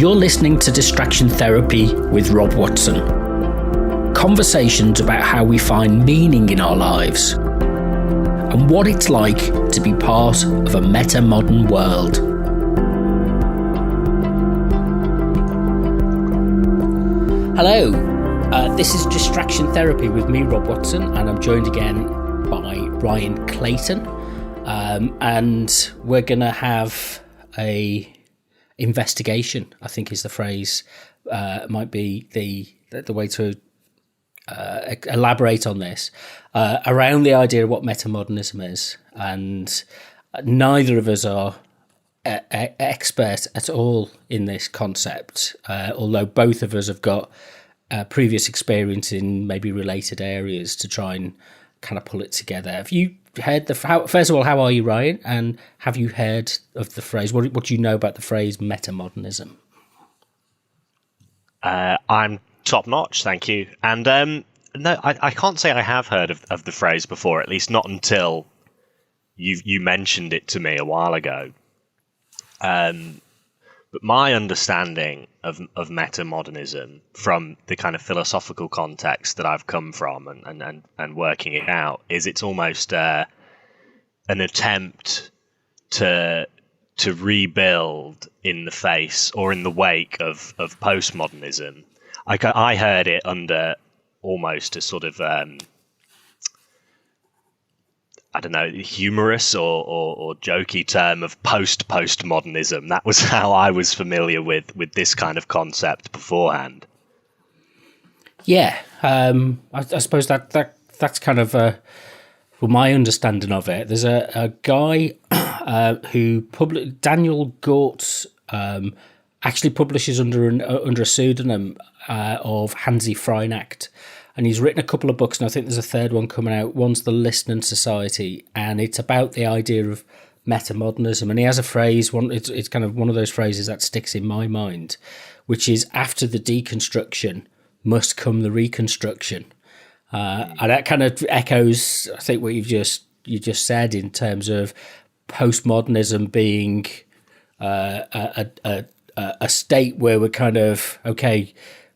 You're listening to Distraction Therapy with Rob Watson. Conversations about how we find meaning in our lives and what it's like to be part of a metamodern world. Hello, this is Distraction Therapy with me, Rob Watson, and I'm joined again by Ryan Clayton. And we're going to have a investigation, I think is the phrase, might be the way to elaborate on this, around the idea of what metamodernism is. And neither of us are expert at all in this concept, although both of us have got previous experience in maybe related areas to try and kind of pull it together. Have you heard first of all, how are you, Ryan? And have you heard of the phrase? What do you know about the phrase metamodernism? I'm top notch, thank you. And no, I can't say I have heard of the phrase before, at least not until you mentioned it to me a while ago. But my understanding of metamodernism from the kind of philosophical context that I've come from and working it out is it's almost an attempt to rebuild in the face or in the wake of postmodernism. I heard it under almost a sort of I don't know, humorous or jokey term of postmodernism. That was how I was familiar with this kind of concept beforehand. Yeah, I suppose that's kind of my understanding of it. There's a guy who Daniel Gort actually publishes under a pseudonym of Hansi Freinacht. And he's written a couple of books, and I think there's a third one coming out. One's The Listening Society, and it's about the idea of metamodernism. And he has a phrase, it's kind of one of those phrases that sticks in my mind, which is, after the deconstruction must come the reconstruction. And that kind of echoes, I think, what you just said in terms of postmodernism being a state where we're kind of, okay,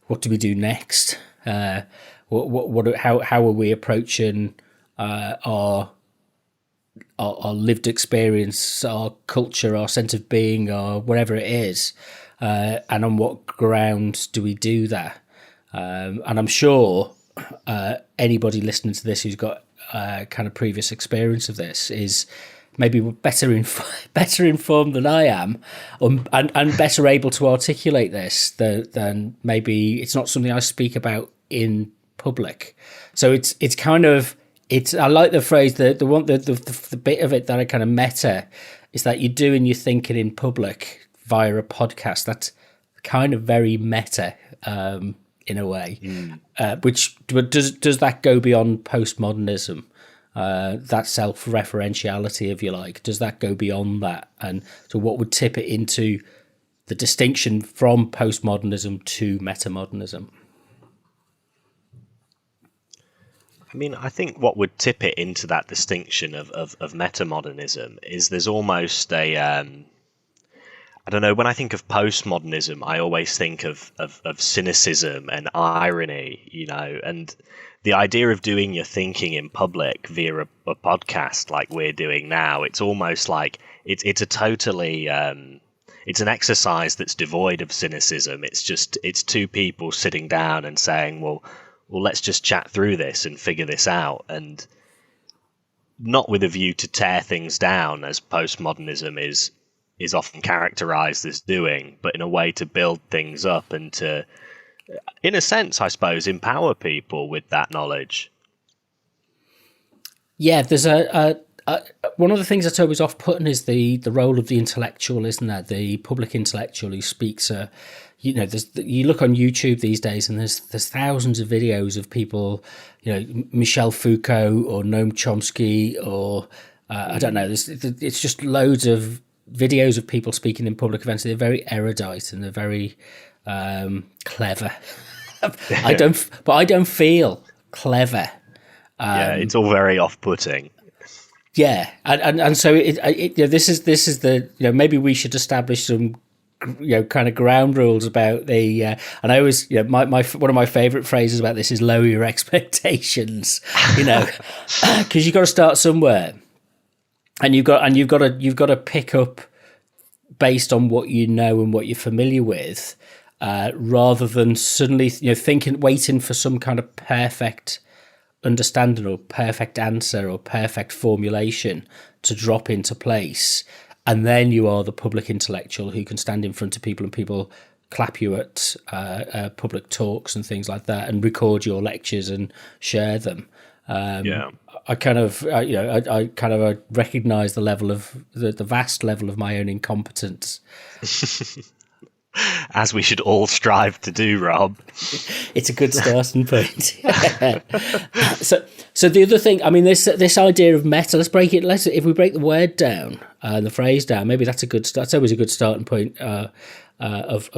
what do we do next? How are we approaching our lived experience, our culture, our sense of being, or whatever it is, and on what grounds do we do that? And I'm sure anybody listening to this who's got kind of previous experience of this is maybe better informed than I am, and better able to articulate this than maybe it's not something I speak about in public. So it's kind of, I like the phrase, the bit of it that I kind of meta is that you're doing your thinking in public via a podcast. That's kind of very meta in a way. But does that go beyond postmodernism? That self-referentiality, if you like, does that go beyond that? And so what would tip it into the distinction from postmodernism to metamodernism? I mean, I think what would tip it into that distinction of metamodernism is there's almost a, I don't know, when I think of postmodernism, I always think of cynicism and irony, you know, and the idea of doing your thinking in public via a podcast like we're doing now, it's almost like it's a totally, it's an exercise that's devoid of cynicism. It's two people sitting down and saying, well, let's just chat through this and figure this out, and not with a view to tear things down, as postmodernism is often characterized as doing, but in a way to build things up and to, in a sense, I suppose, empower people with that knowledge. Yeah, there's one of the things that's always off-putting is the role of the intellectual, isn't there? The public intellectual who speaks. You look on YouTube these days, and there's thousands of videos of people, you know, Michel Foucault or Noam Chomsky or I don't know. It's just loads of videos of people speaking in public events. They're very erudite and they're very clever. I don't feel clever. Yeah, it's all very off-putting. Yeah, and so this is the, you know, maybe we should establish some kind of ground rules about the. And I always, my one of my favourite phrases about this is lower your expectations. Because you've got to start somewhere, and you've got to pick up based on what you know and what you're familiar with, rather than suddenly waiting for some kind of perfect understanding or perfect answer or perfect formulation to drop into place. And then you are the public intellectual who can stand in front of people and people clap you at public talks and things like that and record your lectures and share them. I kind of, I recognise the level of the vast level of my own incompetence. As we should all strive to do, Rob. It's a good starting point. So the other thing, I mean, this idea of meta. Let's break it. If we break the word down, the phrase down, maybe that's a good start. It's always a good starting point of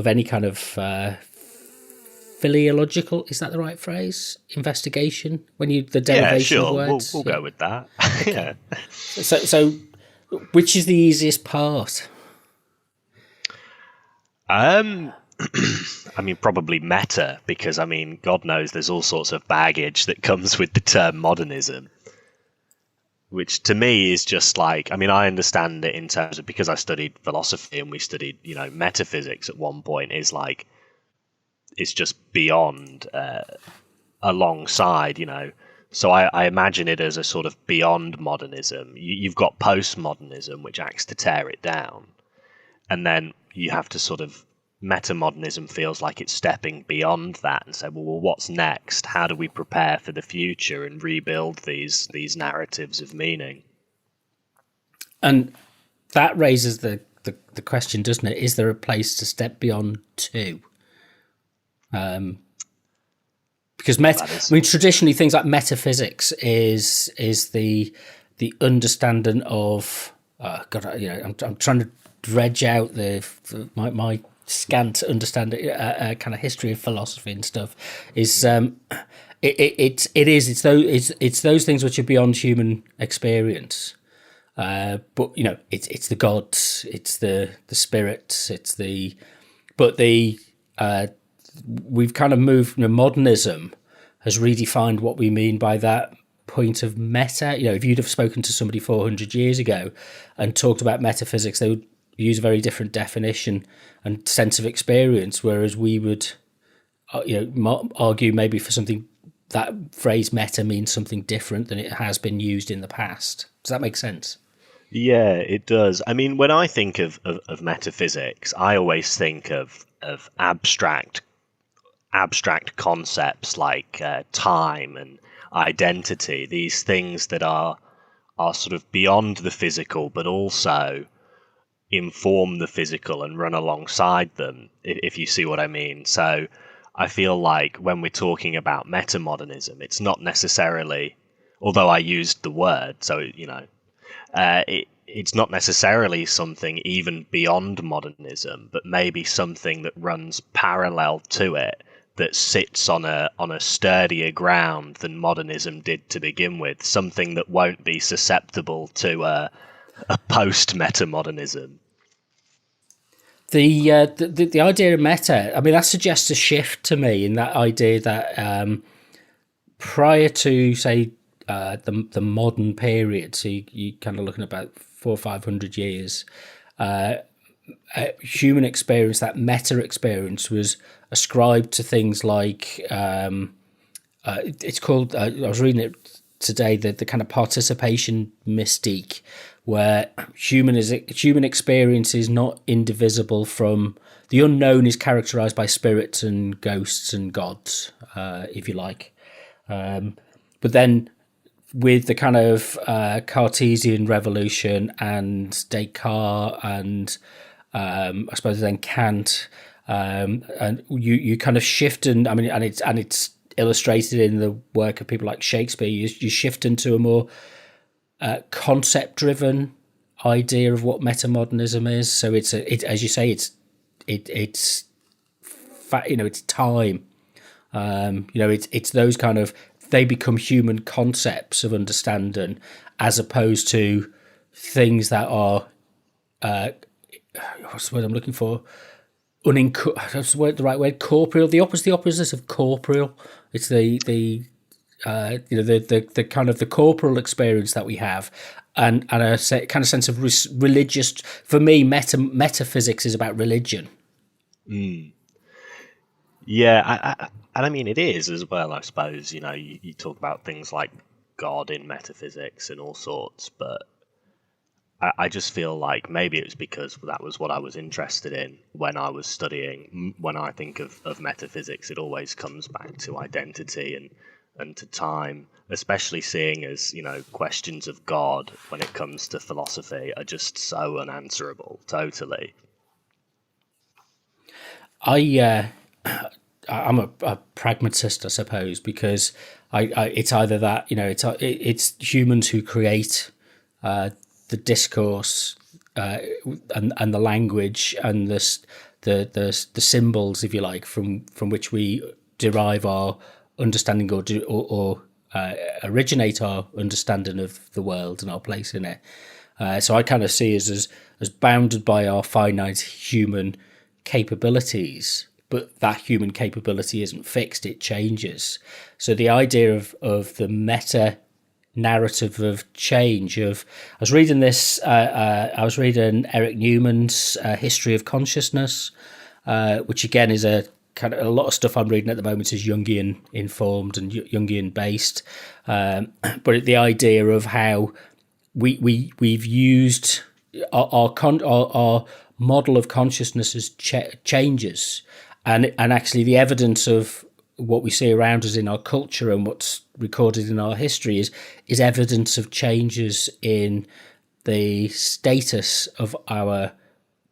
any kind of philological. Is that the right phrase? Investigation. When the derivation of words. We'll go with that. Yeah. So, which is the easiest part? I mean, probably meta, because, I mean, God knows there's all sorts of baggage that comes with the term modernism, which to me is just like, I mean, I understand it in terms of, because I studied philosophy and we studied, metaphysics at one point, is like, it's just beyond, alongside, So I imagine it as a sort of beyond modernism. You've got postmodernism, which acts to tear it down. And then you have to sort of, metamodernism feels like it's stepping beyond that and say, well, what's next? How do we prepare for the future and rebuild these narratives of meaning? And that raises the question, doesn't it? Is there a place to step beyond to? Because traditionally things like metaphysics is the understanding of I'm trying to dredge out my scant understanding, kind of history of philosophy and stuff. Is it's those things which are beyond human experience. But it's the gods, it's the spirits, we've kind of moved. Modernism has redefined what we mean by that point of meta. If you'd have spoken to somebody 400 years ago and talked about metaphysics, they would use a very different definition and sense of experience, whereas we would argue maybe for something, that phrase meta means something different than it has been used in the past. Does that make sense? Yeah, it does. I mean, when I think of metaphysics, I always think of abstract concepts like time and identity, these things that are sort of beyond the physical, but also inform the physical and run alongside them, if you see what I mean. So I feel like when we're talking about metamodernism, it's not necessarily, although I used the word, so it's not necessarily something even beyond modernism, but maybe something that runs parallel to it, that sits on a sturdier ground than modernism did to begin with, something that won't be susceptible to a post-metamodernism. The idea of meta, I mean, that suggests a shift to me in that idea that prior to, say, the modern period, so you kind of looking at about 400 or 500 years, human experience, that meta experience, was ascribed to things like it's called. I was reading it today, the kind of participation mystique, where human experience is not indivisible from the unknown, is characterized by spirits and ghosts and gods, if you like, but then with the kind of Cartesian revolution and Descartes and I suppose then Kant, and you kind of shift, and I mean, and it's illustrated in the work of people like Shakespeare. You shift into a more concept-driven idea of what metamodernism is. So it's as you say, it's time. It's those kind of, they become human concepts of understanding, as opposed to things that are what's the word I'm looking for? That's the right word. Corporeal. The opposite of corporeal. It's the the kind of the corporal experience that we have, and a kind of sense of religious. For me, metaphysics is about religion. Yeah, and I mean it is as well. I suppose you talk about things like God in metaphysics and all sorts, but I just feel like maybe it was because that was what I was interested in when I was studying. When I think of metaphysics, it always comes back to identity and to time, especially seeing as, questions of God when it comes to philosophy are just so unanswerable, totally. I'm a pragmatist, I suppose, because it's either that it's humans who create the discourse and the language and the symbols, if you like, from which we derive our understanding or originate our understanding of the world and our place in it. So I kind of see us as bounded by our finite human capabilities, but that human capability isn't fixed, it changes. So the idea of the meta narrative of change I was reading Erich Neuman's History of Consciousness, which again is a lot of stuff I'm reading at the moment is Jungian informed and Jungian based, but the idea of how we've used our model of consciousness as changes, and actually the evidence of what we see around us in our culture and what's recorded in our history is evidence of changes in the status of our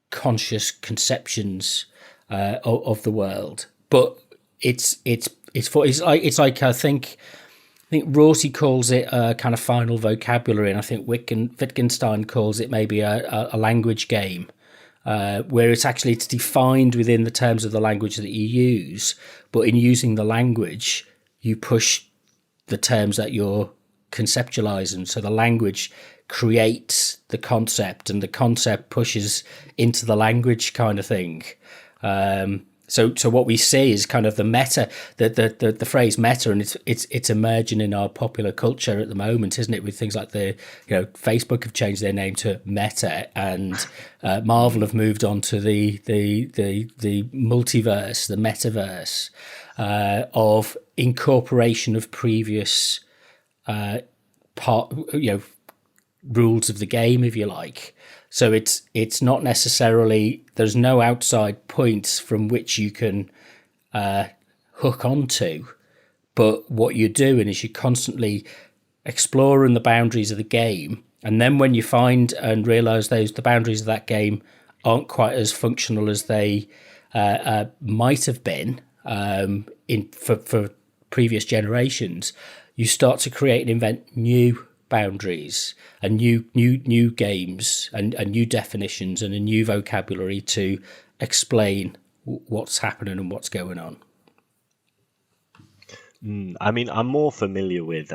conscious conceptions of the world. But it's like I think Rorty calls it a kind of final vocabulary, and I think Wittgenstein calls it maybe a language game, where it's defined within the terms of the language that you use, but in using the language, you push the terms that you're conceptualizing. So the language creates the concept, and the concept pushes into the language, kind of thing. So what we see is kind of the meta, the phrase meta, and it's emerging in our popular culture at the moment, isn't it? With things like Facebook have changed their name to Meta, and Marvel have moved on to the multiverse, the metaverse, of incorporation of previous rules of the game, if you like. So it's not necessarily, there's no outside points from which you can hook onto, but what you're doing is you're constantly exploring the boundaries of the game, and then when you find and realise the boundaries of that game aren't quite as functional as they might have been for previous generations, you start to create and invent new boundaries and new games and new definitions and a new vocabulary to explain what's happening and what's going on. I mean, I'm more familiar with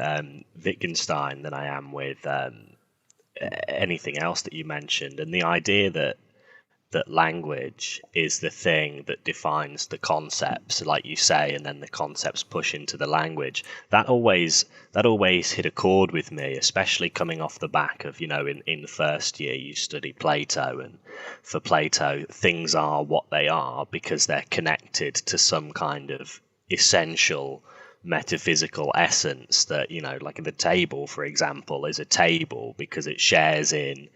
Wittgenstein than I am with anything else that you mentioned, and the idea that language is the thing that defines the concepts, like you say, and then the concepts push into the language. That always hit a chord with me, especially coming off the back of, in the first year you study Plato, and for Plato things are what they are because they're connected to some kind of essential metaphysical essence that, like the table, for example, is a table because it shares in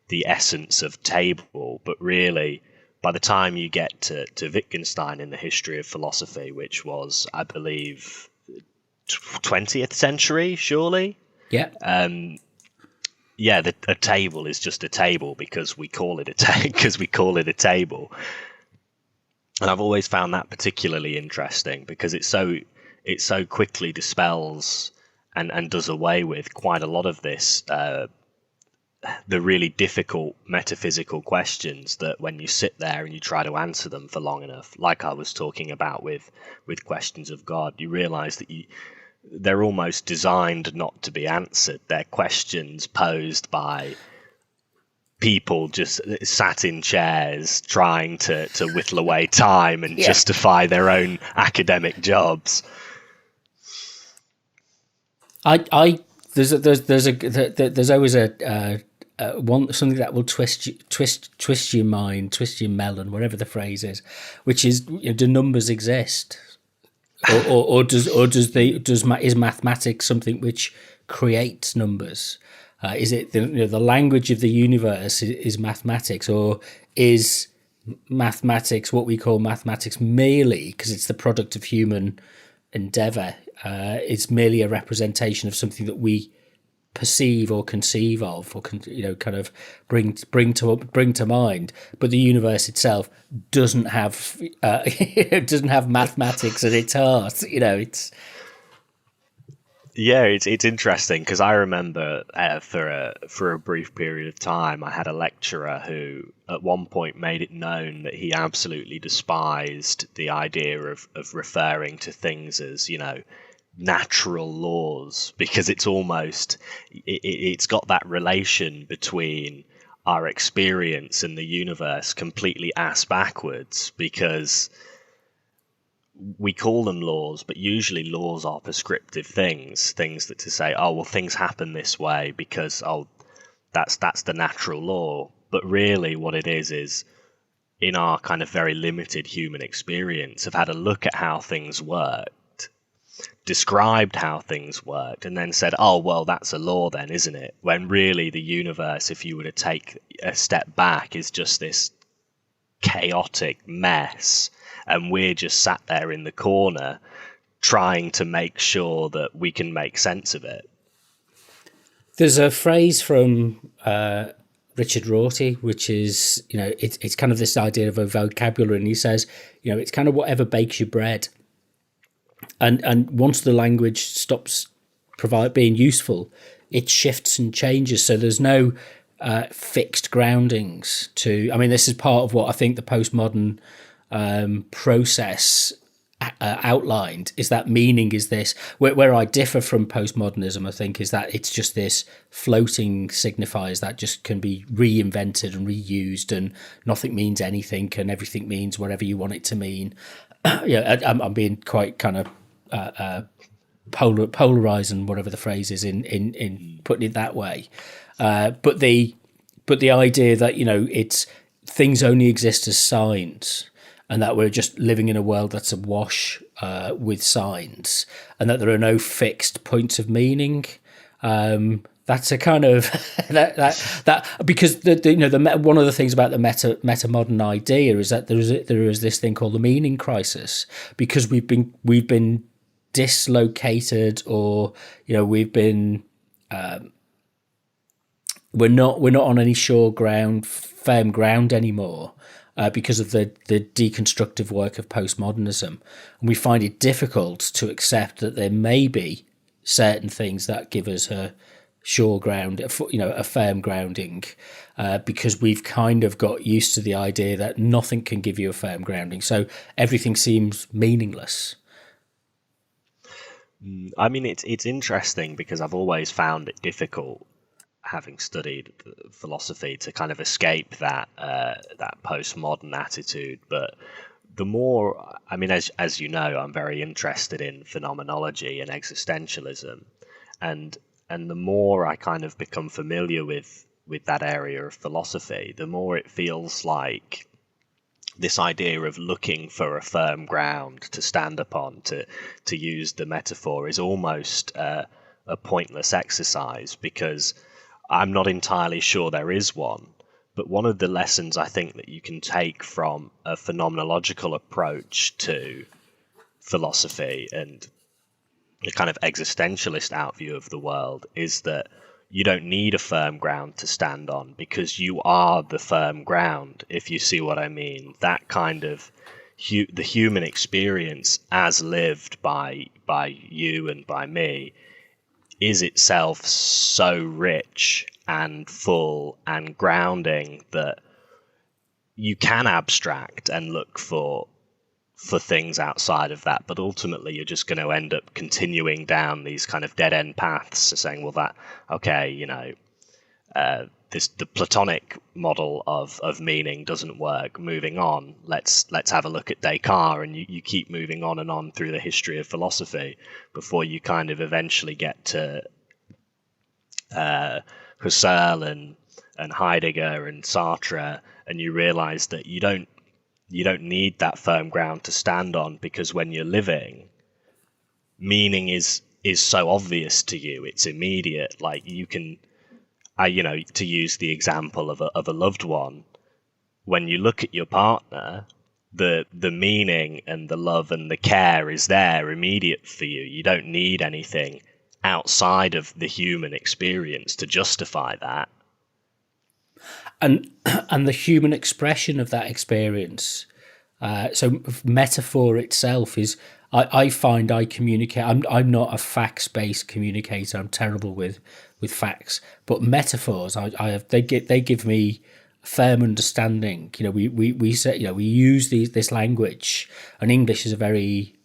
the essence of table. But really, by the time you get to Wittgenstein in the history of philosophy, which was, I believe, 20th century, surely? Yeah. A table is just a table because we call it a table. And I've always found that particularly interesting because it so quickly dispels and does away with quite a lot of this the really difficult metaphysical questions that when you sit there and you try to answer them for long enough, like I was talking about with questions of God, you realize that they're almost designed not to be answered. They're questions posed by people just sat in chairs trying to whittle away time and justify their own academic jobs. There's always something that will twist your mind, twist your melon, whatever the phrase is, which is, do numbers exist, or is mathematics something which creates numbers? Is it the language of the universe is mathematics, or is mathematics what we call mathematics merely because it's the product of human endeavour? It's merely a representation of something that we perceive or conceive of, or kind of bring to mind. But the universe itself doesn't have mathematics at its heart. It's interesting because I remember for a brief period of time I had a lecturer who at one point made it known that he absolutely despised the idea of referring to things as natural laws, because it's almost it's got that relation between our experience and the universe completely ass backwards, because we call them laws, but usually laws are prescriptive things that to say, oh, well, things happen this way because, oh, that's the natural law. But really what it is in our kind of very limited human experience, have had a look at how things worked, described how things worked, and then said, oh, well, that's a law then, isn't it? When really the universe, if you were to take a step back, is just this chaotic mess. And we're just sat there in the corner trying to make sure that we can make sense of it. There's a phrase from Richard Rorty, which is, it's kind of this idea of a vocabulary. And he says, it's kind of whatever bakes your bread. And once the language stops being useful, it shifts and changes. So there's no fixed groundings to... I mean, this is part of what I think the postmodern process outlined, is that meaning is this. Where I differ from postmodernism, I think, is that it's just this floating signifiers that just can be reinvented and reused, and nothing means anything and everything means whatever you want it to mean. I'm being quite kind of polarizing, whatever the phrase is, in putting it that way. But the idea that it's things only exist as signs, and that we're just living in a world that's awash with signs, and that there are no fixed points of meaning. That's a kind of that because the one of the things about the metamodern idea is that there is this thing called the meaning crisis, because we've been dislocated, or we've been we're not on any firm ground anymore. Because of the deconstructive work of postmodernism. And we find it difficult to accept that there may be certain things that give us a sure ground, a firm grounding, because we've kind of got used to the idea that nothing can give you a firm grounding. So everything seems meaningless. I mean, it's interesting because I've always found it difficult, having studied philosophy, to kind of escape that postmodern attitude. But the more, I mean, as you know, I'm very interested in phenomenology and existentialism, and the more I kind of become familiar with that area of philosophy, the more it feels like this idea of looking for a firm ground to stand upon, to use the metaphor, is almost a pointless exercise, because I'm not entirely sure there is one. But one of the lessons I think that you can take from a phenomenological approach to philosophy and a kind of existentialist outview of the world is that you don't need a firm ground to stand on, because you are the firm ground, if you see what I mean. That kind of the human experience as lived by you and by me is itself so rich and full and grounding that you can abstract and look for things outside of that, but ultimately you're just going to end up continuing down these kind of dead end paths, saying, well, the Platonic model of meaning doesn't work. Moving on, let's have a look at Descartes, and you keep moving on and on through the history of philosophy before you kind of eventually get to Husserl and Heidegger and Sartre, and you realize that you don't need that firm ground to stand on, because when you're living, meaning is so obvious to you, it's immediate. Like you can, to use the example of a loved one, when you look at your partner, the meaning and the love and the care is there immediate for you. You don't need anything outside of the human experience to justify that. And the human expression of that experience. So metaphor itself is, I find I communicate. I'm not a facts-based communicator. I'm terrible with facts. But metaphors, they give me firm understanding. We say, we use this language, and English is a very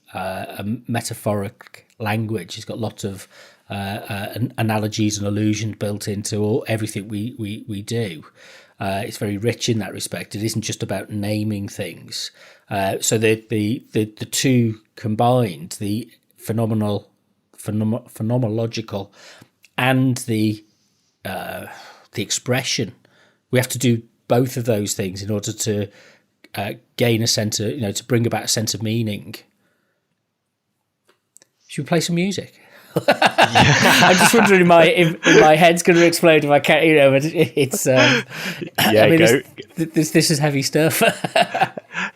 metaphoric language. It's got lots of analogies and allusions built into everything we do. It's very rich in that respect. It isn't just about naming things. So the two combined, the phenomenological and the expression, we have to do both of those things in order to gain a sense of, to bring about a sense of meaning. Should we play some music? I'm just wondering if my head's going to explode if I can't, but it's this is heavy stuff.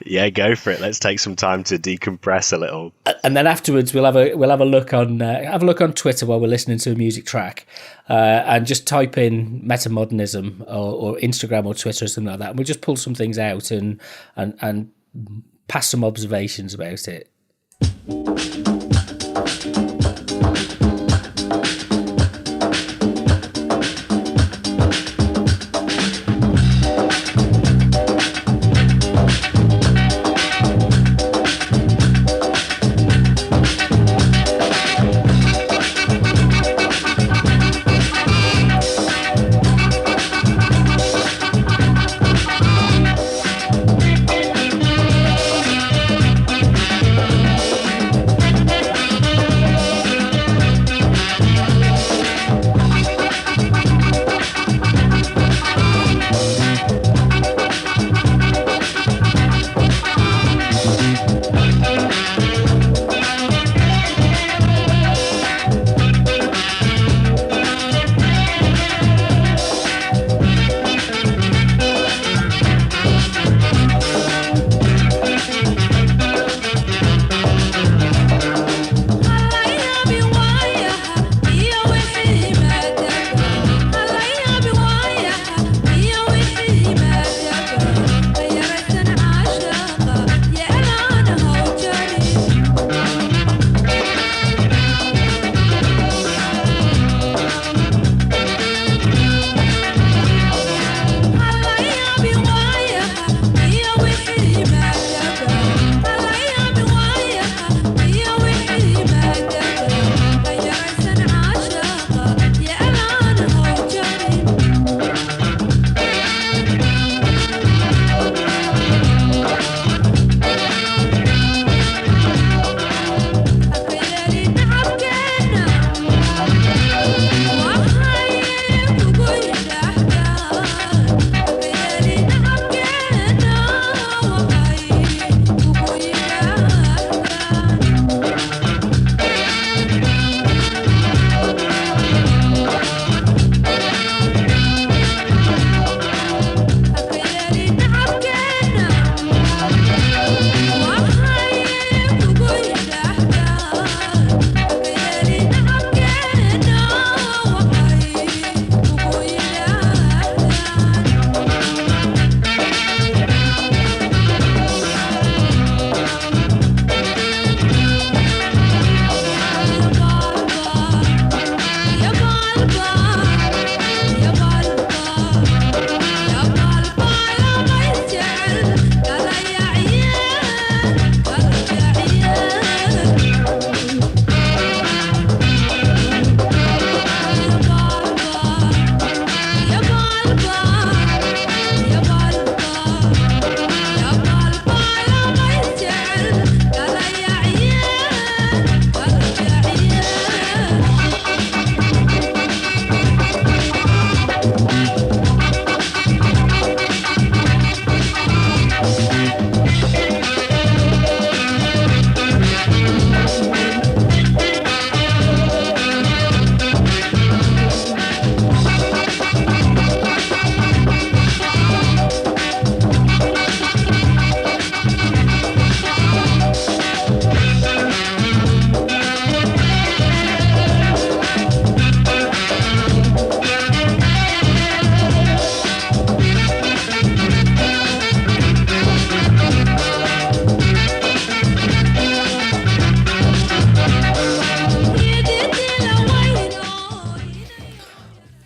Yeah, go for it. Let's take some time to decompress a little, and then afterwards we'll have a look on Twitter while we're listening to a music track, and just type in Metamodernism or Instagram or Twitter or something like that, and we'll just pull some things out and pass some observations about it.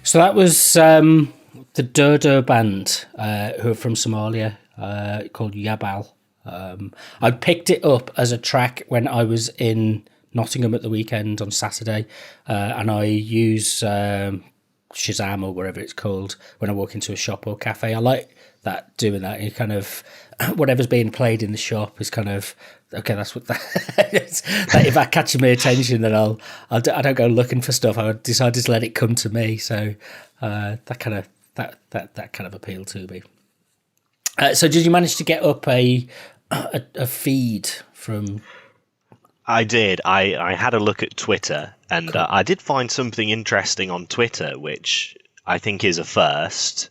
So that was the Dur-Dur band, who are from Somalia, called Yabaal. I picked it up as a track when I was in Nottingham at the weekend on Saturday, and I use Shazam or whatever it's called when I walk into a shop or cafe. I like that, doing that. You kind of, whatever's being played in the shop is kind of, okay, that's what that is. If that catches my attention, then I don't go looking for stuff. I decide to let it come to me. So that kind of appealed to me. So did you manage to get up a feed from? I did. I had a look at Twitter, and cool. I did find something interesting on Twitter, which I think is a first.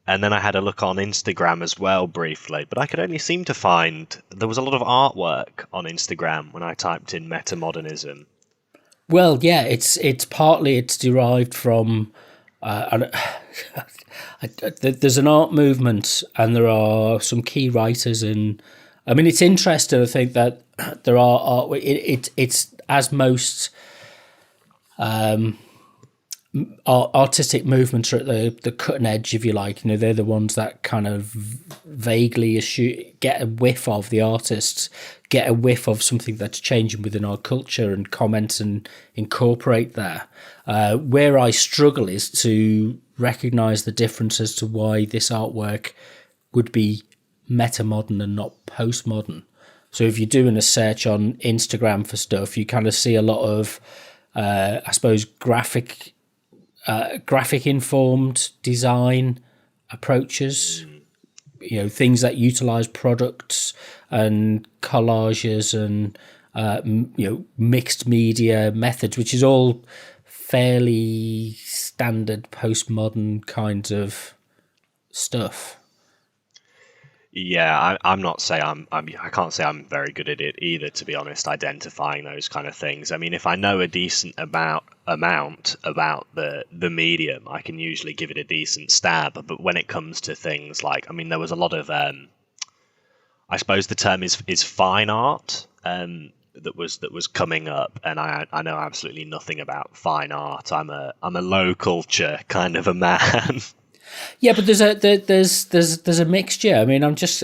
And then I had a look on Instagram as well briefly, but I could only seem to find there was a lot of artwork on Instagram when I typed in metamodernism. Well, yeah, it's partly derived from. There's an art movement, and there are some key writers in. I mean, it's interesting. I think that there are art. It's as most artistic movements are at the cutting edge, if you like. You know, they're the ones that kind of vaguely get a whiff of the artists, get a whiff of something that's changing within our culture, and comment and incorporate that. Where I struggle is to recognise the difference as to why this artwork would be metamodern and not postmodern. So if you're doing a search on Instagram for stuff, you kind of see a lot of, I suppose, graphic informed design approaches. You know, things that utilize products and collages and mixed media methods, which is all fairly standard postmodern kinds of stuff. Yeah, I'm not saying I can't say I'm very good at it either, to be honest, identifying those kind of things. I mean, if I know a decent amount about the medium, I can usually give it a decent stab. But when it comes to things like, I mean, there was a lot of, I suppose the term is fine art that was coming up, and I know absolutely nothing about fine art. I'm a low culture kind of a man. Yeah, but there's a mixture. I mean, I'm just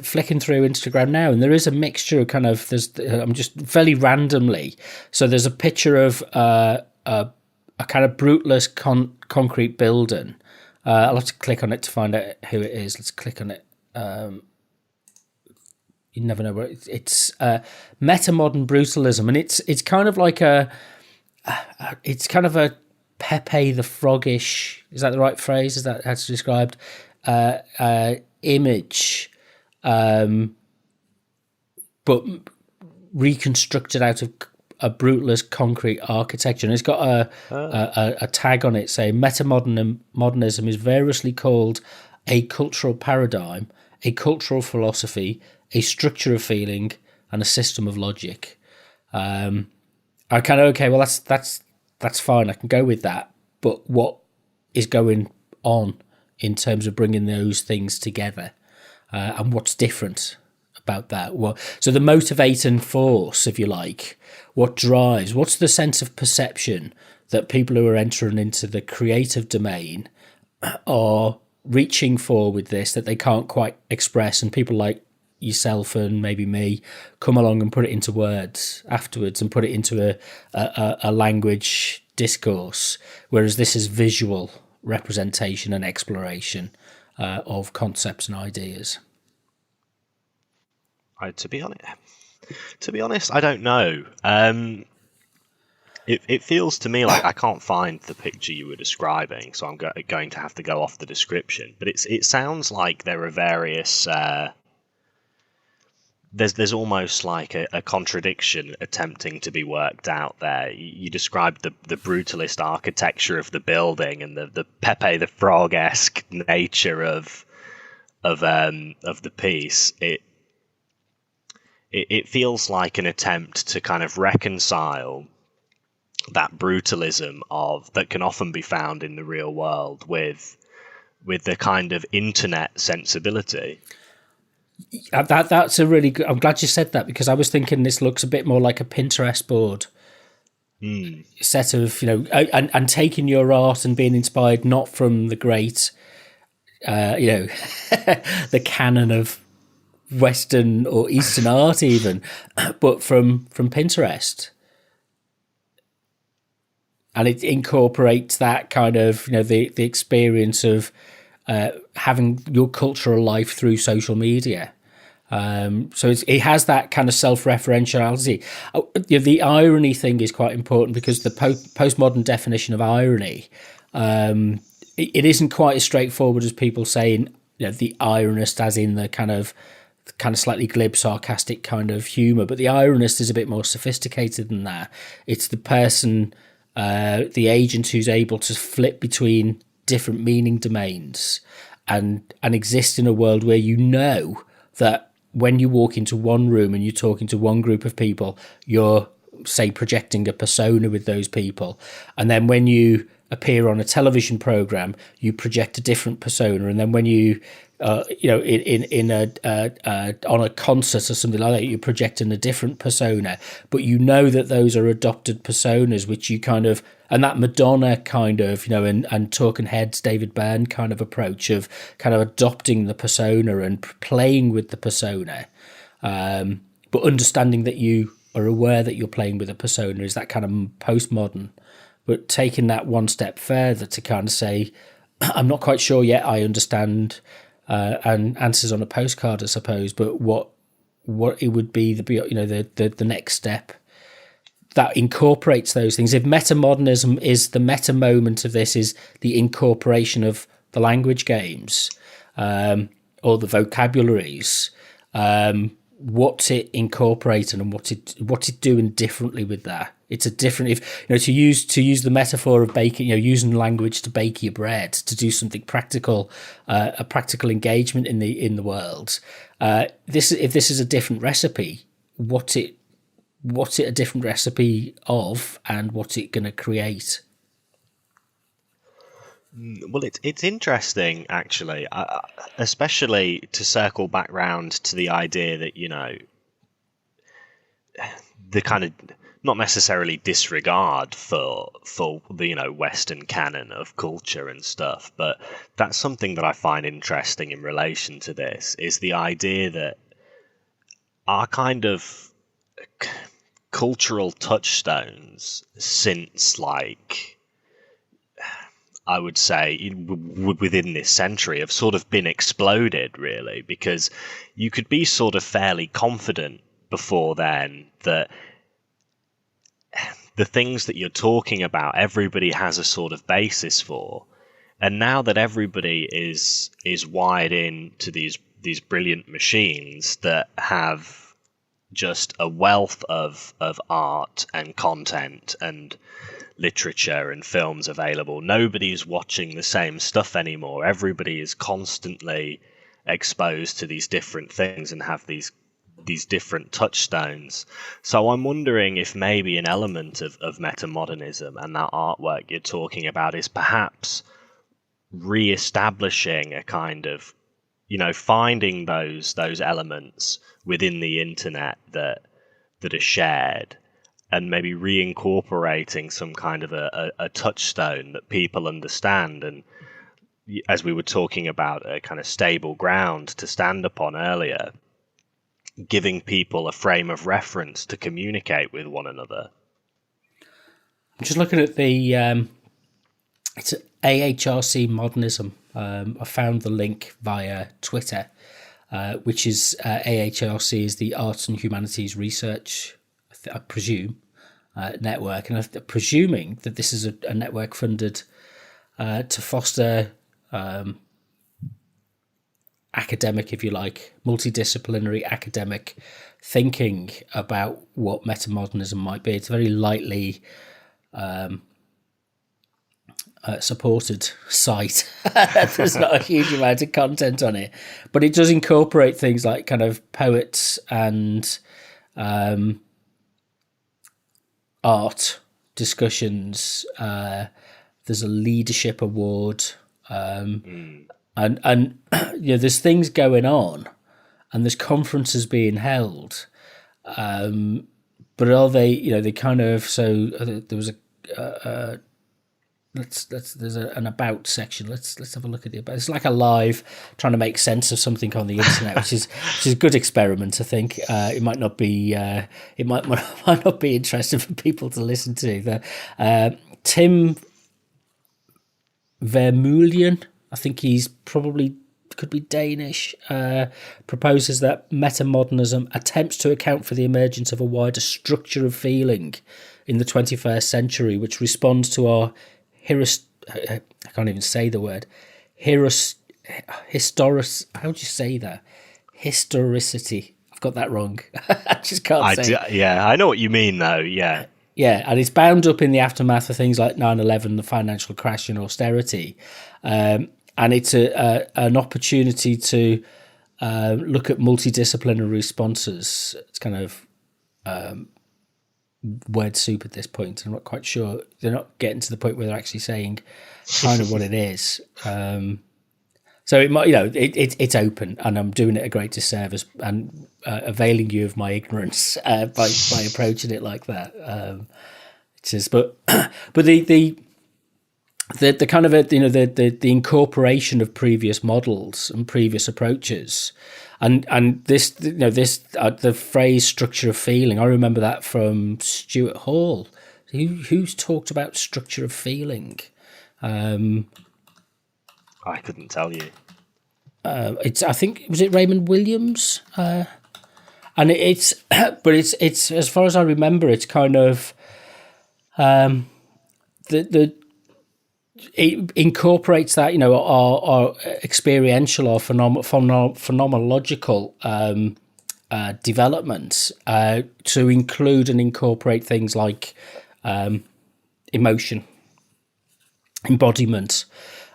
flicking through Instagram now, and there is a mixture of kind of. I'm just fairly randomly. So there's a picture of a kind of brutalist concrete building. I'll have to click on it to find out who it is. Let's click on it. You never know where it's metamodern brutalism, and it's kind of like it's kind of a Pepe the Froggish, is that the right phrase? Is that how it's described? Image, but reconstructed out of a brutalist concrete architecture. And it's got a tag on it saying Metamodernism is variously called a cultural paradigm, a cultural philosophy, a structure of feeling, and a system of logic. I kind of, okay, well, that's fine. I can go with that. But what is going on in terms of bringing those things together, and what's different about that? Well, so the motivating force, if you like, what drives? What's the sense of perception that people who are entering into the creative domain are reaching for with this that they can't quite express, and people like yourself and maybe me come along and put it into words afterwards and put it into a language discourse, whereas this is visual representation and exploration of concepts and ideas. To be honest, I don't know. It feels to me like I can't find the picture you were describing, so I'm going to have to go off the description. But it sounds like there are various. There's almost like a contradiction attempting to be worked out there. You described the brutalist architecture of the building and the Pepe the Frog-esque nature of the piece. It feels like an attempt to kind of reconcile that brutalism that can often be found in the real world with the kind of internet sensibility. That's a really good. I'm glad you said that, because I was thinking this looks a bit more like a Pinterest board set of, and taking your art and being inspired not from the great, the canon of Western or Eastern art even, but from Pinterest. And it incorporates that kind of, the experience of having your cultural life through social media. So it has that kind of self-referentiality. The irony thing is quite important, because the postmodern definition of irony, it isn't quite as straightforward as people saying, the ironist as in the kind of slightly glib, sarcastic kind of humour. But the ironist is a bit more sophisticated than that. It's the person, the agent, who's able to flip between different meaning domains and exist in a world where that when you walk into one room and you're talking to one group of people, you're, say, projecting a persona with those people. And then when you appear on a television program, you project a different persona. And then when you, on a concert or something like that, you're projecting a different persona. But that those are adopted personas, which you kind of, and that Madonna kind of, and Talking Heads, David Byrne kind of approach of kind of adopting the persona and playing with the persona, but understanding that you are aware that you're playing with a persona is that kind of postmodern. But taking that one step further to kind of say, I'm not quite sure yet I understand, and answers on a postcard, I suppose, but what it would be, the next step that incorporates those things. If metamodernism is the meta moment of this, is the incorporation of the language games, or the vocabularies, what's it incorporating and what's it doing differently with that? It's a different, to use the metaphor of baking, using language to bake your bread, to do something practical, a practical engagement in the world. If this is a different recipe, what's it a different recipe of, and what's it going to create? Well, it's interesting, actually, especially to circle back round to the idea that, the kind of not necessarily disregard for the, Western canon of culture and stuff, but that's something that I find interesting in relation to this, is the idea that our kind of cultural touchstones since, like, I would say within this century, have sort of been exploded, really, because you could be sort of fairly confident before then that the things that you're talking about, everybody has a sort of basis for. And now that everybody is wired in to these brilliant machines that have just a wealth of art and content and literature and films available, nobody's watching the same stuff anymore. Everybody is constantly exposed to these different things and have these different touchstones. So I'm wondering if maybe an element of metamodernism and that artwork you're talking about is perhaps re-establishing a kind of, finding those elements within the internet that are shared, and maybe reincorporating some kind of a touchstone that people understand, and, as we were talking about, a kind of stable ground to stand upon earlier, giving people a frame of reference to communicate with one another. I'm just looking at the it's AHRC Modernism. I found the link via Twitter, which is AHRC is the Arts and Humanities Research, I presume, network, and I'm presuming that this is a network funded to foster academic, if you like, multidisciplinary academic thinking about what metamodernism might be. It's a very lightly supported site. There's not a huge amount of content on it, but it does incorporate things like kind of poets and art discussions. There's a leadership award, and there's things going on, and there's conferences being held, but are they, they kind of, so there was there's an about section. Let's have a look at the about. It's like a live trying to make sense of something on the internet, which is a good experiment. I think it might not be might not be interesting for people to listen to. The Tim Vermeulen, I think he's probably could be Danish, proposes that metamodernism attempts to account for the emergence of a wider structure of feeling in the 21st century, which responds to our I can't even say the word. How do you say that? Historicity. I've got that wrong. I just can't say it. Yeah, I know what you mean, though. Yeah. Yeah, and it's bound up in the aftermath of things like 9/11, the financial crash and austerity. And it's an opportunity to look at multidisciplinary responses. It's kind of word soup at this point. I'm not quite sure. They're not getting to the point where they're actually saying kind of what it is. So it might, it's open, and I'm doing it a great disservice and availing you of my ignorance by approaching it like that. But the kind of the incorporation of previous models and previous approaches, and this the phrase structure of feeling. I remember that from Stuart Hall, who's talked about structure of feeling. I couldn't tell you. I think was it Raymond Williams, and it's but it's as far as I remember, it's kind of it incorporates that our experiential or phenomenological development to include and incorporate things like emotion, embodiment.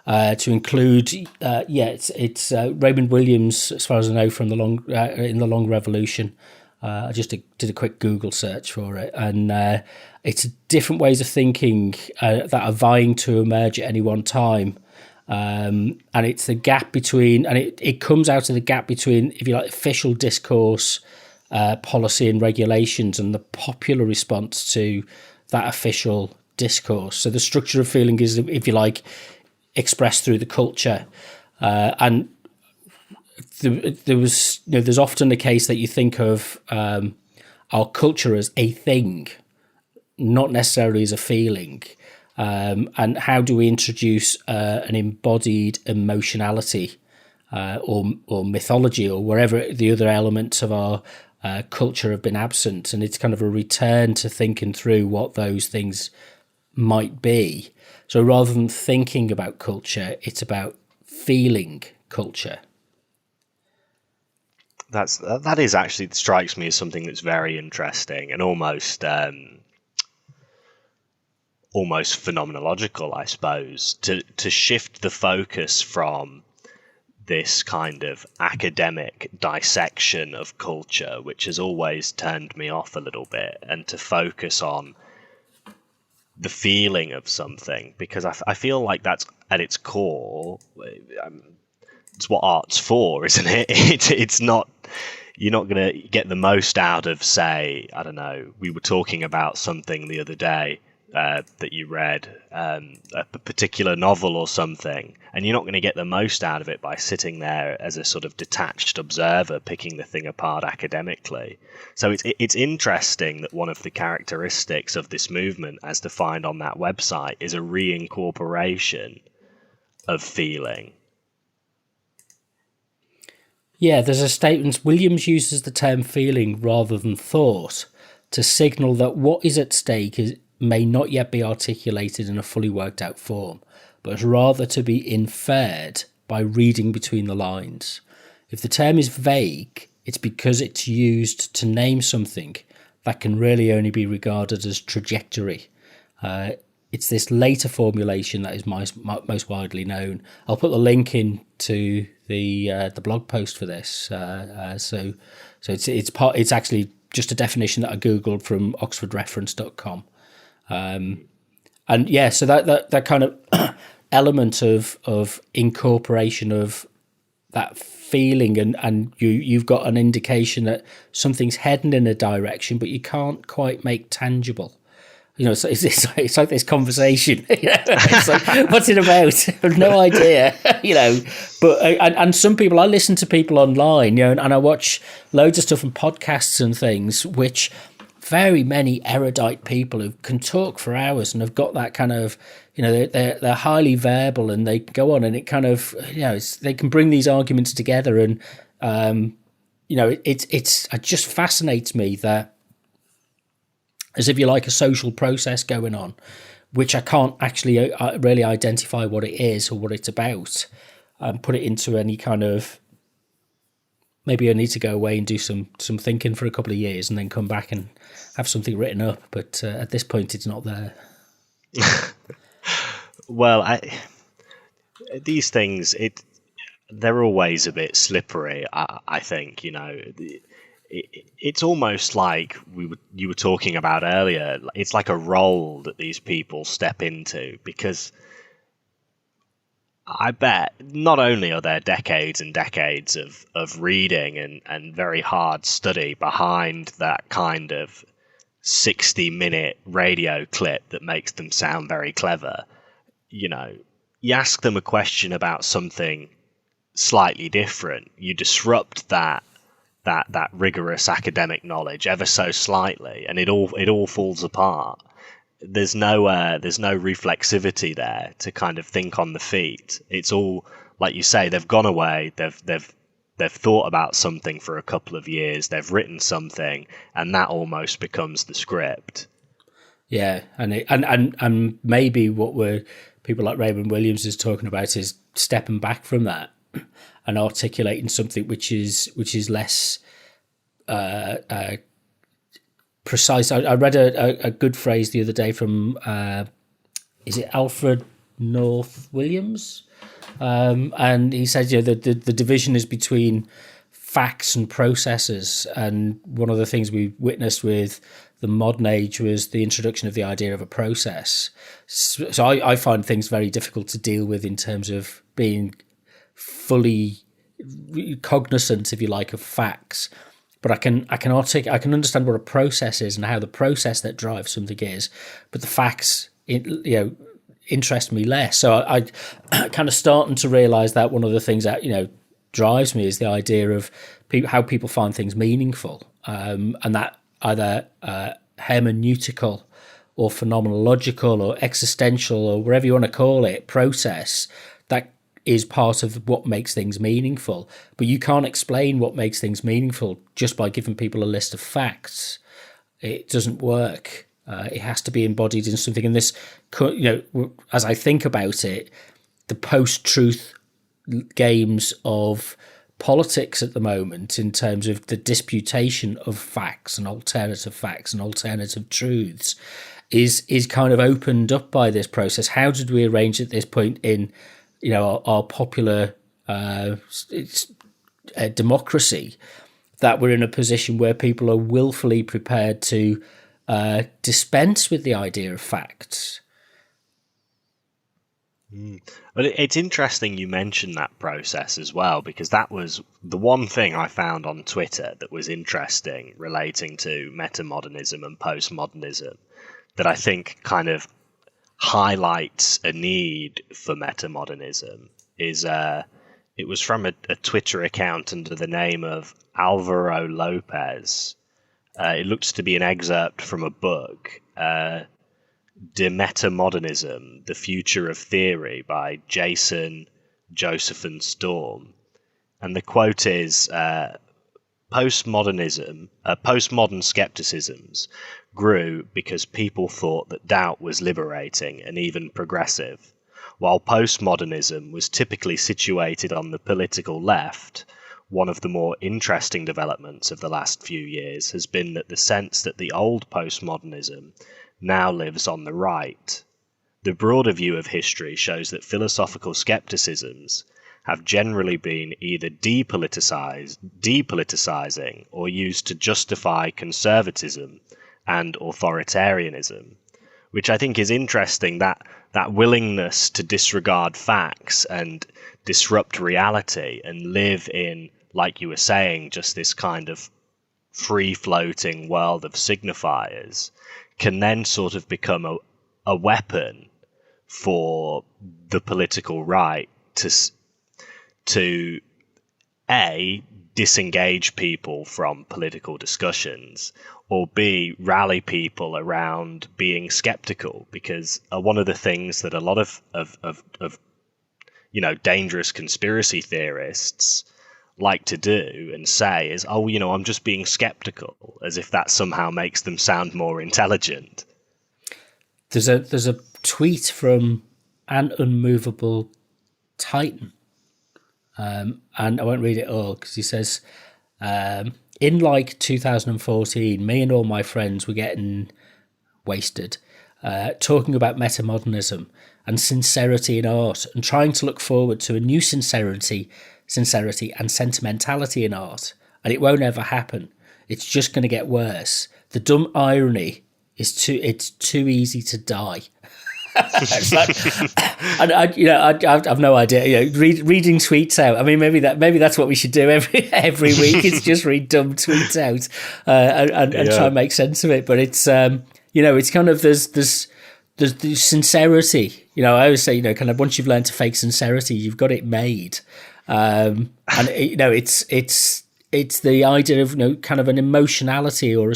To include, it's Raymond Williams, as far as I know, from in the Long Revolution. I just did a quick Google search for it, and it's different ways of thinking that are vying to emerge at any one time, and it's the gap between, and it comes out of the gap between, if you like, official discourse, policy, and regulations, and the popular response to that official discourse. So the structure of feeling is, if you like, expressed through the culture, and there's often the case that you think of our culture as a thing, not necessarily as a feeling, and how do we introduce an embodied emotionality or mythology or wherever the other elements of our culture have been absent, and it's kind of a return to thinking through what those things might be. So rather than thinking about culture, it's about feeling culture. That is actually strikes me as something that's very interesting and almost phenomenological, I suppose, to shift the focus from this kind of academic dissection of culture, which has always turned me off a little bit, and to focus on the feeling of something, because I feel like that's at its core. It's what art's for, isn't it? It's not. You're not going to get the most out of, say, I don't know. We were talking about something the other day that you read, a particular novel or something, and you're not going to get the most out of it by sitting there as a sort of detached observer picking the thing apart academically. So it's interesting that one of the characteristics of this movement, as defined on that website, is a reincorporation of feeling. Yeah, there's a statement. Williams uses the term feeling rather than thought to signal that what is at stake may not yet be articulated in a fully worked out form, but rather to be inferred by reading between the lines. If the term is vague, it's because it's used to name something that can really only be regarded as trajectory. It's this later formulation that is most widely known. I'll put the link into the blog post for this. So it's actually just a definition that I googled from oxfordreference.com. And yeah, so that kind of element of incorporation of that feeling, and you've got an indication that something's heading in a direction, but you can't quite make tangible. It's like this conversation. It's like, what's it about? I have no idea. But and some people, I listen to people online, and I watch loads of stuff and podcasts and things, which very many erudite people who can talk for hours and have got that kind of, they're highly verbal, and they go on, and it kind of, they can bring these arguments together, and it just fascinates me that, as if you like, a social process going on, which I can't actually really identify what it is or what it's about, and put it into any kind of. Maybe I need to go away and do some thinking for a couple of years and then come back and have something written up. But at this point, it's not there. Well, these things, they're always a bit slippery. I think, it's almost like you were talking about earlier. It's like a role that these people step into, because I bet not only are there decades and decades of reading and very hard study behind that kind of 60-minute radio clip that makes them sound very clever. You ask them a question about something slightly different, you disrupt that rigorous academic knowledge ever so slightly, and it all falls apart. There's no reflexivity there to kind of think on the feet. It's all, like you say, they've gone away, they've thought about something for a couple of years, they've written something, and that almost becomes the script. Yeah, and maybe what people like Raymond Williams is talking about is stepping back from that and articulating something which is less precise. I read a good phrase the other day from is it Alfred North Williams, and he said the division is between facts and processes, and one of the things we witnessed with the modern age was the introduction of the idea of a process. So I find things very difficult to deal with in terms of being fully cognizant, if you like, of facts. But I can understand what a process is and how the process that drives something is, but the facts, interest me less. So I kind of starting to realise that one of the things that drives me is the idea of how people find things meaningful, and that either hermeneutical or phenomenological or existential or whatever you want to call it process that is part of what makes things meaningful. But you can't explain what makes things meaningful just by giving people a list of facts. It doesn't work. It has to be embodied in something. And this, as I think about it, the post-truth games of politics at the moment, in terms of the disputation of facts and alternative truths, is kind of opened up by this process. How did we arrange at this point in our popular democracy that we're in a position where people are willfully prepared to dispense with the idea of facts? But it's interesting you mentioned that process as well, because that was the one thing I found on Twitter that was interesting relating to metamodernism and postmodernism, that I think kind of highlights a need for metamodernism. Is it was from a Twitter account under the name of Alvaro Lopez. It looks to be an excerpt from a book, De Metamodernism, The Future of Theory by Jason Josephine Storm. And the quote is, postmodern skepticisms grew because people thought that doubt was liberating and even progressive. While postmodernism was typically situated on the political left, one of the more interesting developments of the last few years has been that the sense that the old postmodernism now lives on the right. The broader view of history shows that philosophical skepticisms have generally been either depoliticizing or used to justify conservatism and authoritarianism, which I think is interesting, that willingness to disregard facts and disrupt reality and live in, like you were saying, just this kind of free-floating world of signifiers can then sort of become a weapon for the political right to A, disengage people from political discussions, or B, rally people around being skeptical. Because one of the things that a lot of dangerous conspiracy theorists like to do and say is, I'm just being skeptical, as if that somehow makes them sound more intelligent. There's a tweet from an unmovable Titan, and I won't read it all because he says, in like 2014, me and all my friends were getting wasted, talking about metamodernism and sincerity in art, and trying to look forward to a new sincerity and sentimentality in art, and it won't ever happen. It's just going to get worse. The dumb irony is it's too easy to die. It's like, and I've no idea. Reading tweets out. I mean, maybe that's what we should do every week. Is just read dumb tweets out and try and make sense of it. But it's it's kind of there's the sincerity. I always say, kind of once you've learned to fake sincerity, you've got it made. And it's the idea of kind of an emotionality or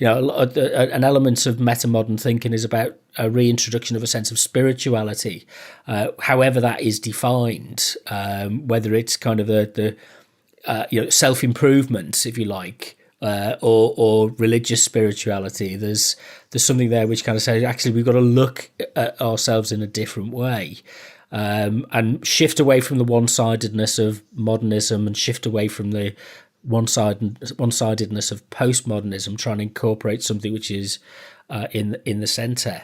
an element of metamodern thinking is about a reintroduction of a sense of spirituality, however that is defined, whether it's kind of the self-improvement, if you like, or religious spirituality. There's something there which kind of says, actually, we've got to look at ourselves in a different way. And shift away from the one-sidedness of modernism and shift away from the one-sidedness of postmodernism, trying to incorporate something which is in the centre.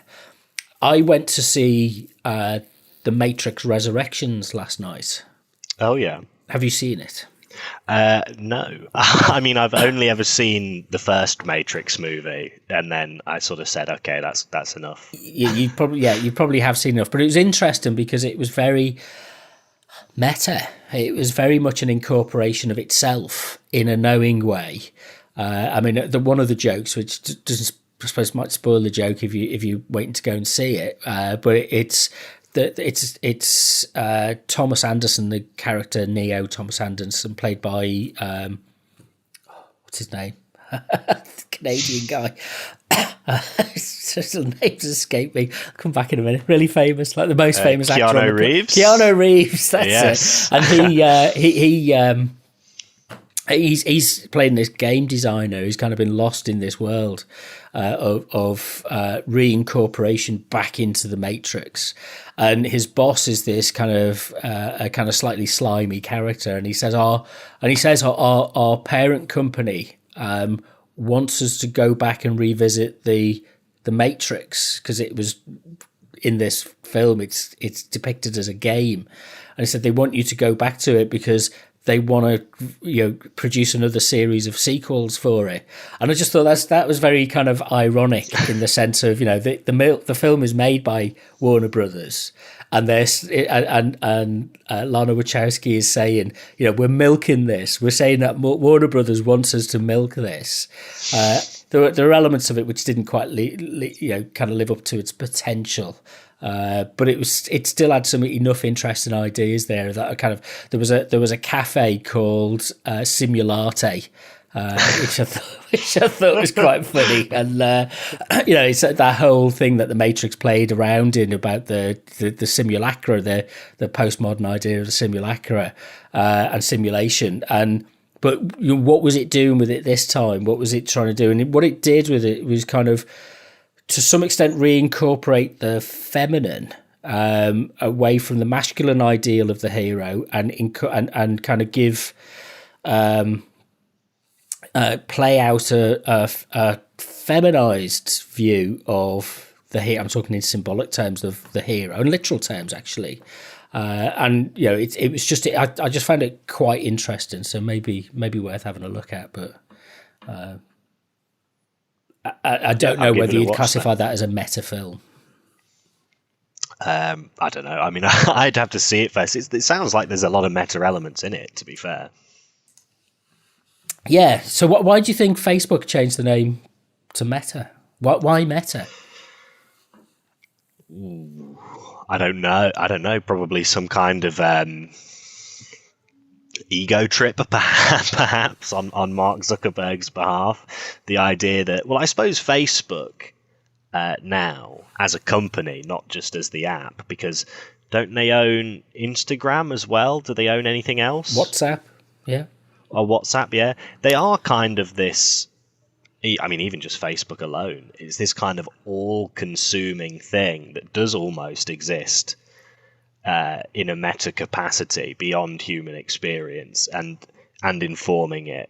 I went to see The Matrix Resurrections last night. Oh, yeah. Have you seen it? No. I mean, I've only ever seen the first Matrix movie, and then I sort of said, okay, that's enough. You probably have seen enough. But it was interesting because it was very meta. It was very much an incorporation of itself in a knowing way. I mean, one of the jokes, which doesn't, I suppose, might spoil the joke if you waiting to go and see it, but it's Thomas Anderson, the character Neo Thomas Anderson, played by what's his name, the Canadian guy. The names escape me. I'll come back in a minute. Really famous, like the most famous actor. Keanu Reeves. Keanu Reeves. That's yes. it. And he's playing this game designer who's kind of been lost in this world of reincorporation back into the Matrix, and his boss is this kind of a kind of slightly slimy character, and he says our parent company wants us to go back and revisit the Matrix, because it was in this film it's depicted as a game, and he said they want you to go back to it because they want to produce another series of sequels for it. And I just thought that was very kind of ironic in the sense of the film is made by Warner Brothers, and Lana Wachowski is saying, we're milking this. We're saying that Warner Brothers wants us to milk this. There are elements of it which didn't quite kind of live up to its potential. But it still had some enough interesting ideas there that there was a cafe called Simulate, which I thought was quite funny, and it's that whole thing that the Matrix played around in about the simulacra, the postmodern idea of the simulacra and simulation, but what was it doing with it this time? What was it trying to do? And what it did with it was kind of, to some extent, reincorporate the feminine away from the masculine ideal of the hero, and kind of give play out a feminized view of the hero. I'm talking in symbolic terms of the hero, and literal terms actually. It was just I just found it quite interesting. So maybe worth having a look at, but. I don't know I'll give whether it a you'd watch classify then. that as a meta film. I don't know. I mean, I'd have to see it first. It sounds like there's a lot of meta elements in it, to be fair. Yeah. So why do you think Facebook changed the name to Meta? Why Meta? I don't know. Probably some kind of ego trip, perhaps, on Mark Zuckerberg's behalf. The idea that, well, I suppose Facebook now as a company, not just as the app, because don't they own Instagram as well? Do they own anything else? WhatsApp, yeah. Or WhatsApp, yeah. They are kind of this, I mean, even just Facebook alone is this kind of all-consuming thing that does almost exist in a meta capacity beyond human experience and informing it.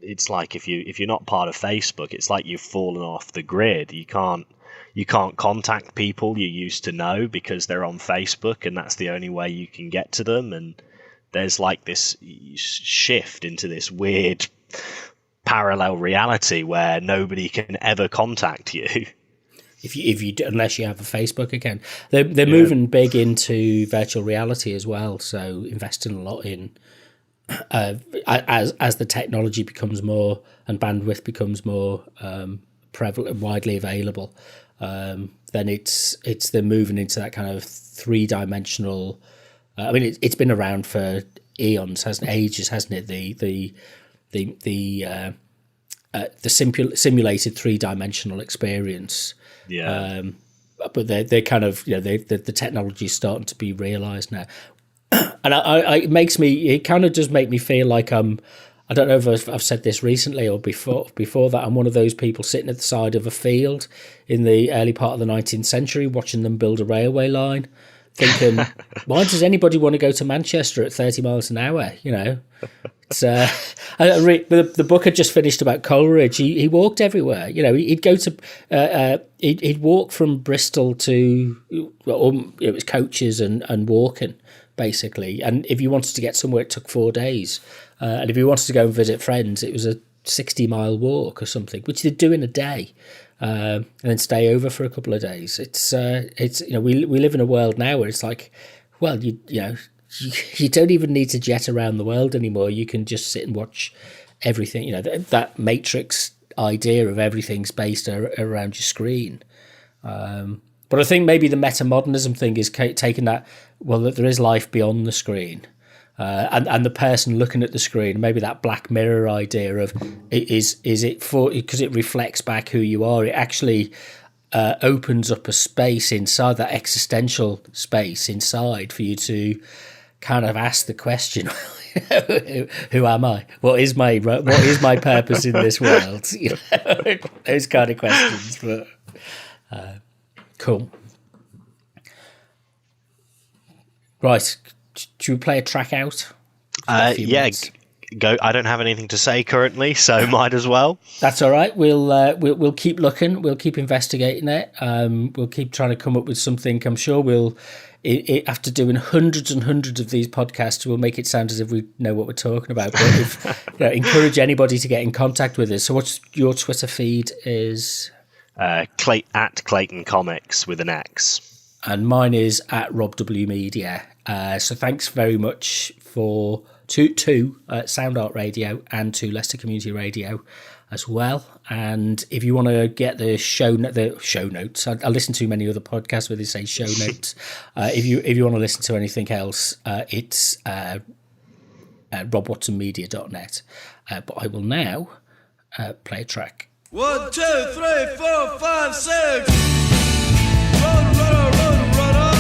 It's like if you're not part of Facebook, it's like you've fallen off the grid. You can't contact people you used to know because they're on Facebook, and that's the only way you can get to them. And there's like this shift into this weird parallel reality where nobody can ever contact you. If you unless you have a Facebook account, they're moving big into virtual reality as well. So investing a lot in as the technology becomes more and bandwidth becomes more prevalent, widely available. Then they're moving into that kind of 3-dimensional. I mean, it's been around for eons, ages, hasn't it? The simulated 3-dimensional experience. Yeah. But they're kind of, the technology is starting to be realised now, and it kind of does make me feel like I don't know if I've said this recently or before that I'm one of those people sitting at the side of a field in the early part of the 19th century watching them build a railway line, thinking, why does anybody want to go to Manchester at 30 miles an hour? It's, the book had just finished about Coleridge. He walked everywhere. He'd go to he'd walk from Bristol to it was coaches and walking basically. And if you wanted to get somewhere, it took 4 days. And if you wanted to go and visit friends, it was a 60-mile walk or something, which they'd do in a day, and then stay over for a couple of days. It's we live in a world now where it's like, well, you don't even need to jet around the world anymore. You can just sit and watch everything. That Matrix idea of everything's based around your screen. But I think maybe the metamodernism thing is taking that, well, that there is life beyond the screen. And the person looking at the screen, maybe that Black Mirror idea of is it for, because it reflects back who you are. It actually opens up a space inside, that existential space inside, for you to kind of ask the question, who am I? What is my purpose in this world? Those kind of questions. But cool. Right. Should we play a track out? Yeah, go. I don't have anything to say currently, so might as well. That's all right. We'll keep looking. We'll keep investigating it. We'll keep trying to come up with something. I'm sure after doing hundreds and hundreds of these podcasts, we'll make it sound as if we know what we're talking about. But if, encourage anybody to get in contact with us. So what's your Twitter feed is? At Clayton Comics with an X. And mine is at Rob W Media. So thanks very much to Sound Art Radio and to Leicester Community Radio as well. And if you want to get the show notes, I listen to many other podcasts where they say show notes. If you want to listen to anything else, it's robwatsonmedia.net. But I will now play a track. 1, 2, 3, 4, 5, 6. Roadrunner,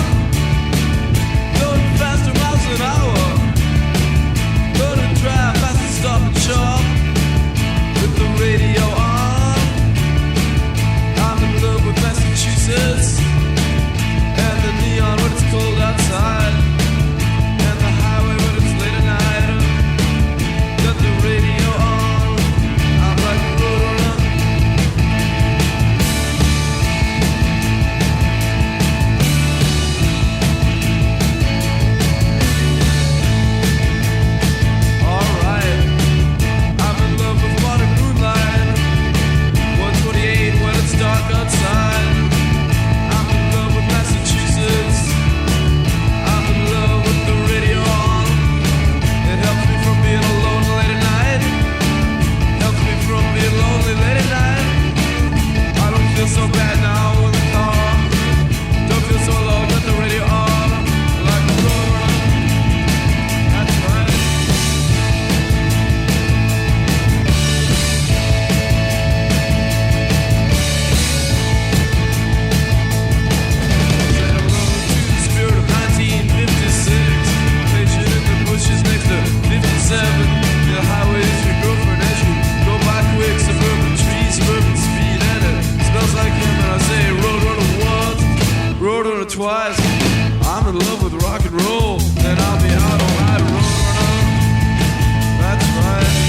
going faster miles an hour. Gonna drive fast and stop and shop with the radio on. I'm in love with Massachusetts and the neon when it's cold outside, and the highway when it's late at night. Got the radio on. I'm like a roadrunner. Otherwise, I'm in love with rock and roll, and I'll be out on my roadrunner. That's right.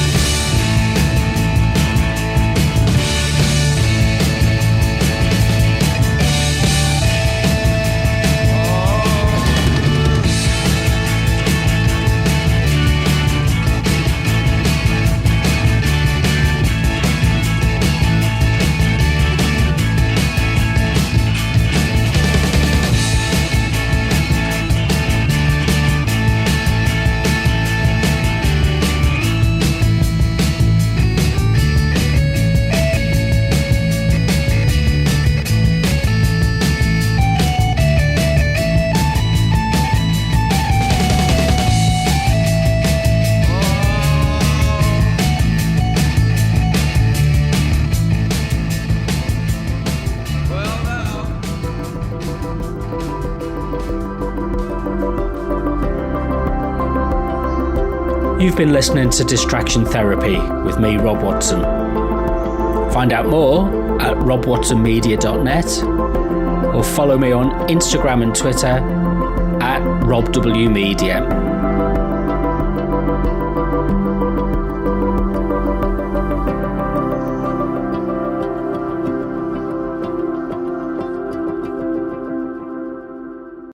You've been listening to Distraction Therapy with me, Rob Watson. Find out more at robwatsonmedia.net or follow me on Instagram and Twitter at RobWMedia.